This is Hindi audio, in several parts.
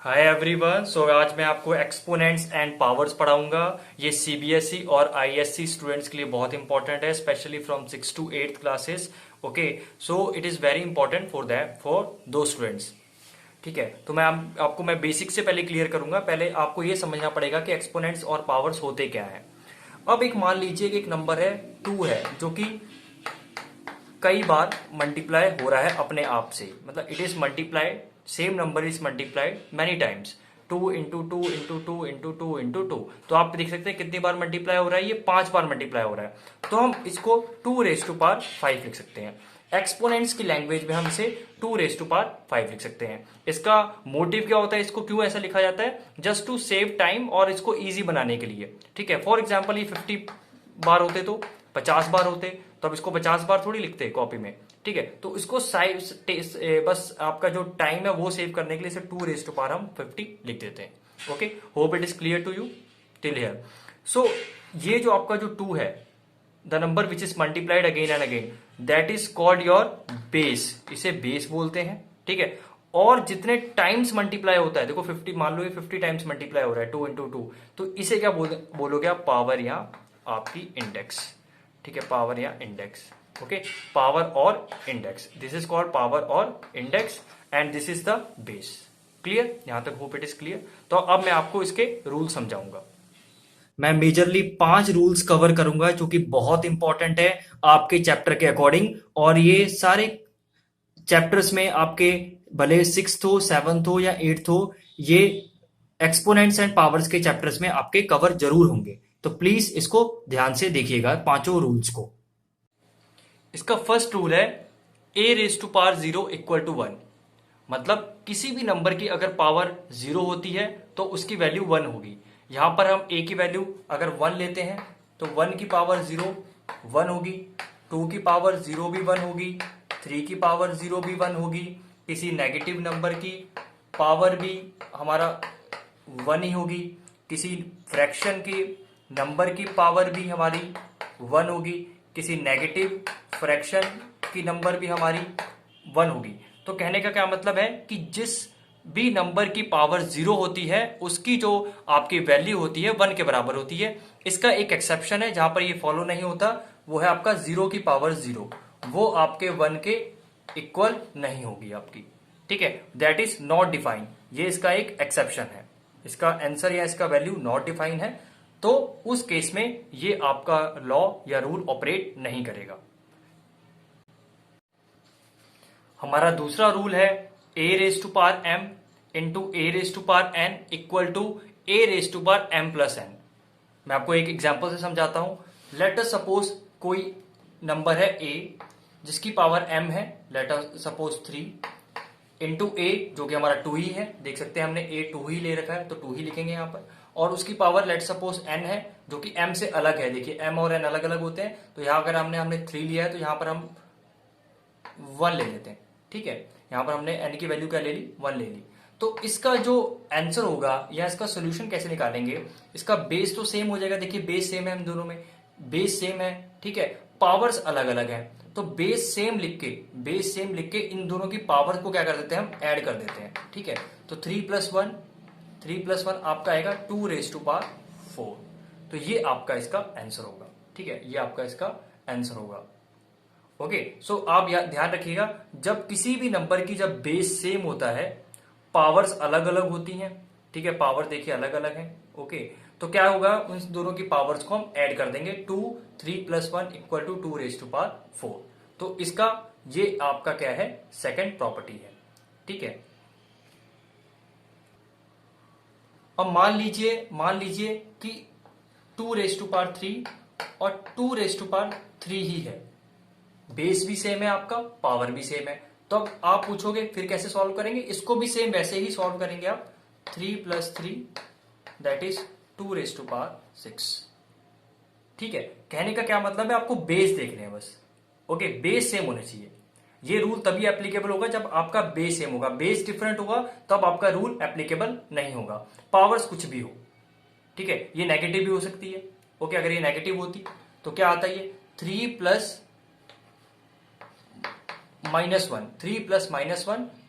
Hi everyone. सो आज मैं आपको एक्सपोनेंट्स एंड पावर्स पढ़ाऊंगा। ये सीबीएसई और आईएससी स्टूडेंट्स के लिए बहुत इंपॉर्टेंट है, specially from 6 to 8th classes. Okay, so it is very important for that for दो स्टूडेंट्स। ठीक है, तो आपको मैं बेसिक से पहले क्लियर करूंगा। पहले आपको ये समझना पड़ेगा कि एक्सपोनेंट्स और पावर्स होते क्या है। अब एक मान लीजिए कि एक नंबर है 2 है, जो कि कई बार मल्टीप्लाई हो रहा है अपने आप से, मतलब it is multiplied, same number is multiplied many times, 2 into 2 into 2 into 2 into 2। तो आप देख सकते हैं कितनी बार मल्टीप्लाई हो रहा है, ये 5 बार मल्टीप्लाई हो रहा है। तो हम इसको 2 raised to power 5 लिख सकते हैं। एक्सपोनेंट्स की लैंग्वेज में हम इसे 2 raised to power 5 लिख सकते हैं। इसका मोटिव क्या होता है, इसको क्यों ऐसा लिखा जाता है? जस्ट टू सेव टाइम और इसको ईजी बनाने के लिए। ठीक है, फॉर एग्जाम्पल ये 50 बार होते तो 50 बार होते, तो अब इसको 50 बार थोड़ी लिखते कॉपी में। ठीक है, तो इसको साइज बस आपका जो टाइम है वो सेव करने के लिए इसे 2 raised to power हम 50 लिख देते हैं। Okay, hope it is clear to you till here. So ये जो आपका जो 2 है, the number which is multiplied again and again, that is called your base. इसे बेस बोलते हैं। ठीक है, और जितने टाइम्स मल्टीप्लाई होता है, देखो 50, मान लो ये 50 टाइम्स मल्टीप्लाई हो रहा है 2 into 2, तो इसे क्या बोलोगे आप? पावर या आपकी इंडेक्स। ठीक है, पावर या इंडेक्स। ओके, पावर और index, this is called power और index and this is the base. Clear? यहां तक होप इट इज क्लियर। तो अब मैं आपको इसके रूल समझाऊंगा। मैं मेजरली 5 रूल्स कवर करूंगा जो कि बहुत इंपॉर्टेंट है आपके चैप्टर के अकॉर्डिंग, और ये सारे चैप्टर्स में आपके भले 6th हो, 7th हो या 8th हो, ये एक्सपोनेंट्स एंड पावर्स के चैप्टर्स में आपके कवर जरूर होंगे। तो प्लीज इसको ध्यान से देखिएगा, पांचों रूल्स को। इसका फर्स्ट रूल है a⁻0 = 1। मतलब किसी भी नंबर की अगर पावर 0 होती है तो उसकी वैल्यू 1 होगी। यहां पर हम a की वैल्यू अगर 1 लेते हैं तो 1 की पावर 0 1 होगी, 2 की पावर 0 भी 1 होगी, 3 की पावर 0 भी 1 होगी। किसी नेगेटिव नंबर की पावर भी हमारा 1 ही होगी। किसी फ्रैक्शन की नंबर की पावर भी हमारी 1 होगी। किसी नेगेटिव फ्रैक्शन की नंबर भी हमारी 1 होगी। तो कहने का क्या मतलब है कि जिस भी नंबर की पावर 0 होती है उसकी जो आपकी वैल्यू होती है 1 के बराबर होती है। इसका एक एक्सेप्शन है जहां पर ये फॉलो नहीं होता, वो है आपका 0 की पावर 0, वो आपके 1 के इक्वल नहीं होगी आपकी। ठीक है, दैट इज नॉट डिफाइंड, ये इसका एक एक्सेप्शन है। इसका आंसर या इसका वैल्यू नॉट डिफाइंड है, तो उस केस में ये आपका लॉ या रूल ऑपरेट नहीं करेगा। हमारा दूसरा रूल है a⁻m into a⁻n equal to a⁻m+n। मैं आपको एक एग्जांपल से समझाता हूं। लेट अस सपोज कोई नंबर है a जिसकी पावर m है, late us suppose 3 into a जो कि हमारा 2 ही है। देख सकते हैं हमने a 2 ही ले रखा है तो 2 ही लिखेंगे यहां पर। और उसकी पावर लेट सपोज n है जो कि m से अलग है। देखिए m और n अलग अलग होते हैं, तो यहां अगर हमने 3 लिया है तो यहां पर हम 1 ले लेते हैं। ठीक है, यहां पर हमने n की वैल्यू क्या ले ली? 1 ले ली। तो इसका जो आंसर होगा या इसका सोल्यूशन कैसे निकालेंगे? इसका बेस तो सेम हो जाएगा। देखिए बेस सेम है, हम दोनों में बेस सेम है। ठीक है, पावर्स अलग अलग है, तो बेस सेम लिख के इन दोनों की पावर को क्या कर देते हैं? हम ऐड कर देते हैं। ठीक है, तो 3+1 आपका आएगा 2⁻4। तो ये आपका इसका आंसर होगा। ठीक है, ये आपका इसका आंसर होगा। ओके, सो आप ध्यान रखिएगा, जब किसी भी नंबर की जब बेस सेम होता है, पावर्स अलग अलग होती हैं। ठीक है, पावर देखिए अलग अलग है। ओके, तो क्या होगा? उन दोनों की पावर्स को हम ऐड कर देंगे। 3+1 इक्वल टू 2⁻4। तो इसका ये आपका क्या है? सेकंड प्रॉपर्टी है। ठीक है, अब मान लीजिए कि 2⁻3 और 2⁻3 ही है। बेस भी सेम है आपका, पावर भी सेम है। तो अब आप पूछोगे फिर कैसे सॉल्व करेंगे? इसको भी सेम वैसे ही सॉल्व करेंगे आप। 3+3 दैट इज 2⁻6। ठीक है, कहने का क्या मतलब है? आपको बेस देखने हैं बस। ओके, बेस सेम होने चाहिए। ये रूल तभी एप्लीकेबल होगा जब आपका बेस सेम होगा। बेस डिफरेंट होगा तब आपका रूल एप्लीकेबल नहीं होगा, पावर्स कुछ भी हो। ठीक है, ये नेगेटिव भी हो सकती है। ओके, अगर ये नेगेटिव होती तो क्या आता है? ये 3+-1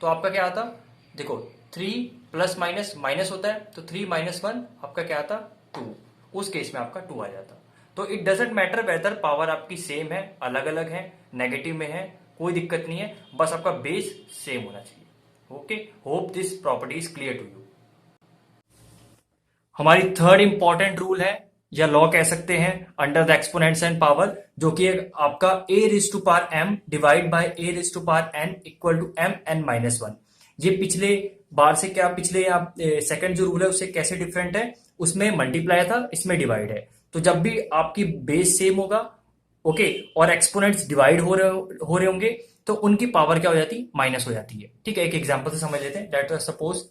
तो आपका क्या आता? देखो 3 प्लस माइनस माइनस होता है, तो 3 माइनस 1 आपका क्या आता, 2। उस केस में आपका 2 आ जाता। तो it doesn't matter whether power आपकी सेम है, अलग अलग है, नेगेटिव में है, कोई दिक्कत नहीं है, बस आपका बेस सेम होना चाहिए। Okay, hope this property is clear to you. हमारी थर्ड इंपॉर्टेंट रूल है, या लॉ कह सकते हैं, under the exponents and power, जो कि आपका a raise to power m divide by a raise to power n equal to m n minus 1। ये पिछले बार से क्या, पिछले आप सेकंड जो रूल है उससे कैसे डिफरेंट है, उसमें मल्टीप्लाई था, इसमें डिवाइड है। तो जब भी आपकी बेस सेम होगा, ओके, और एक्सपोनेंट्स डिवाइड हो रहे होंगे, तो उनकी पावर क्या हो जाती है, माइनस हो जाती है। ठीक है, एक एग्जांपल से समझ लेते हैं। Let us suppose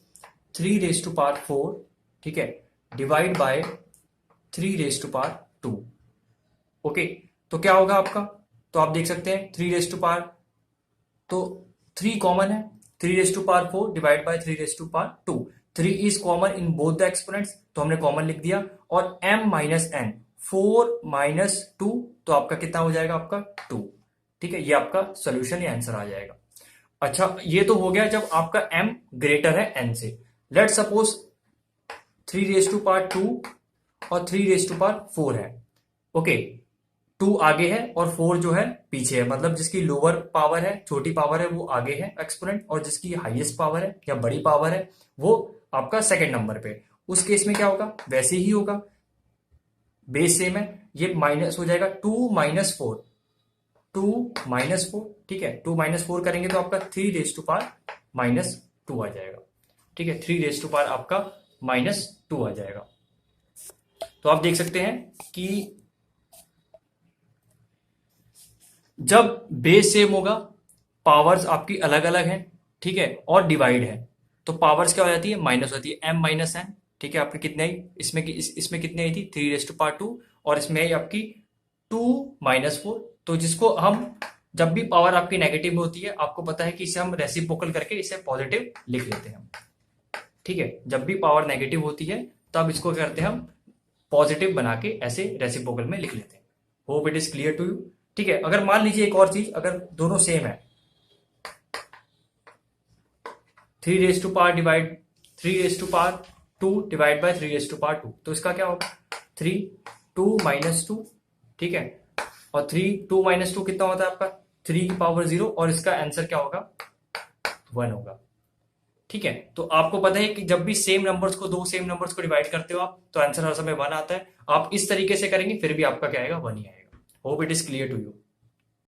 3 raise to power 4, ठीक है, divide by 3 raise to power 2। Okay, तो क्या होगा आपका, तो आप देख सकते हैं 3 रेज टू पावर, तो 3 कॉमन है, 3 raise to power 4 divide by 3 raise to power 2। 3 is common in both the exponents, तो हमने कॉमन लिख दिया। और m माइनस n, 4 माइनस 2, तो आपका कितना हो जाएगा, आपका 2। ठीक है, ये आपका सोल्यूशन या आंसर आ जाएगा। अच्छा, ये तो हो गया जब आपका m ग्रेटर है n से। Let suppose 3 raise to power 2 और 3 रेज टू पावर 4 है। ओके, 2 आगे है और 4 जो है पीछे है, मतलब जिसकी लोअर पावर है, छोटी पावर है, वो आगे है एक्सपोनेंट, और जिसकी हाईएस्ट पावर है या बड़ी पावर है वो आपका सेकंड नंबर पे। उस केस में क्या होगा, वैसे ही होगा, बेस सेम है, ये माइनस हो जाएगा 2 माइनस 4, 2 माइनस 4। ठीक है, 2 माइनस 4 करेंगे तो आपका 3 रेज टू पावर माइनस 2 आ जाएगा। ठीक है, 3 रेज टू पावर आपका माइनस 2 आ जाएगा। तो आप देख सकते हैं कि जब बेस सेम होगा, पावर्स आपकी अलग अलग हैं, ठीक है, और डिवाइड है, तो पावर्स क्या हो जाती है, माइनस होती है, m माइनस n। ठीक है, आपकी कितने आई इसमें इसमें कितनी आई थी, 3 रेज टू पावर 2, और इसमें आई आपकी 2 माइनस 4। तो जिसको हम, जब भी पावर आपकी नेगेटिव में होती है, आपको पता है कि इसे हम रेसिप्रोकल करके इसे पॉजिटिव लिख लेते हैं। ठीक है, जब भी पावर नेगेटिव होती है तब इसको करते हैं हम पॉजिटिव बना के ऐसे रेसिप्रोकल में लिख लेते हैं। Hope it is clear to you. ठीक है, अगर मान लीजिए एक और चीज, अगर दोनों सेम है, 3 raise to power 2 divide by 3 raise to power 2, तो इसका क्या होगा, 3 2 माइनस 2। ठीक है, और 2 माइनस 2 कितना होता है आपका, 3 की पावर 0, और इसका आंसर क्या होगा, 1 होगा। ठीक है, तो आपको पता है कि जब भी सेम नंबर्स को, दो सेम नंबर्स को डिवाइड करते हो आप, तो आंसर हर समय 1 आता है। आप इस तरीके से करेंगे फिर भी आपका क्या आएगा, 1 ही आएगा। Hope it is clear to you.